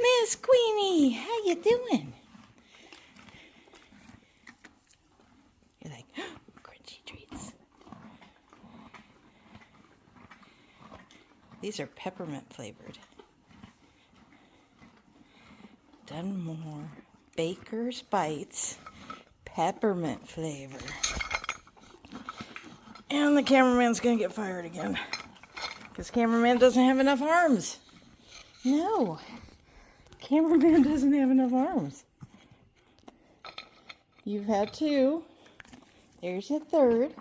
Miss Queenie, how you doing? You're like, crunchy treats. These are peppermint flavored. Dunmore Baker's Bites peppermint flavor. And the cameraman's gonna get fired again because cameraman doesn't have enough arms. No, cameraman doesn't have enough arms. You've had two. There's a third.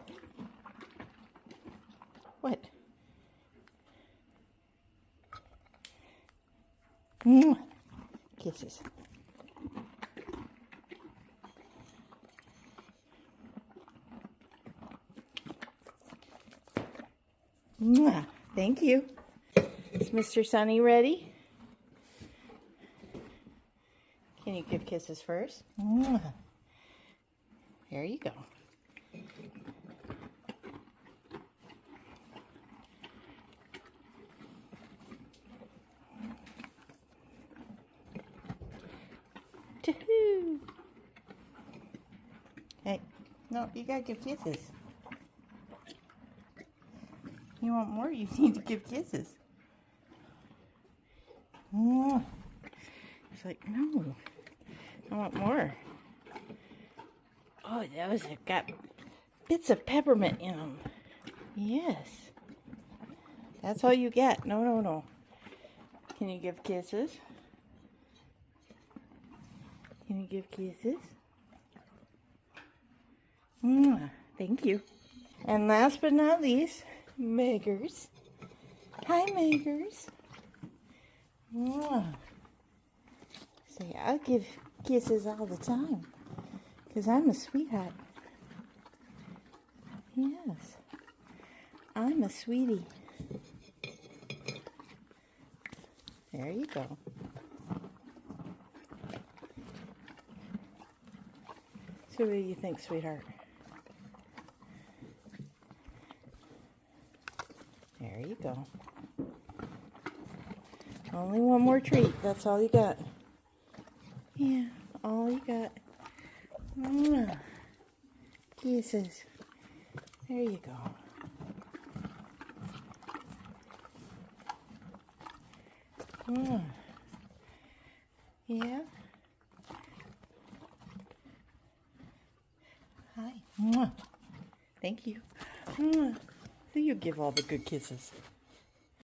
What? Kisses. Thank you. Is Mr. Sunny ready? Can you give kisses first? There you go. Toohoo! Hey, no, you gotta give kisses. You want more? You need to give kisses. It's like, no, I want more. Oh, those have got bits of peppermint in them. Yes. That's all you get. No, no, no. Can you give kisses? Can you give kisses? Thank you. And last but not least, Meggers. Hi, Meggers. Say, I'll give kisses all the time because I'm a sweetheart. Yes, I'm a sweetie. There you go. So what do you think, sweetheart? There you go. Only one more treat. That's all you got. Yeah, all you got. Kisses. There you go. Yeah. Hi. Thank you. So you give all the good kisses.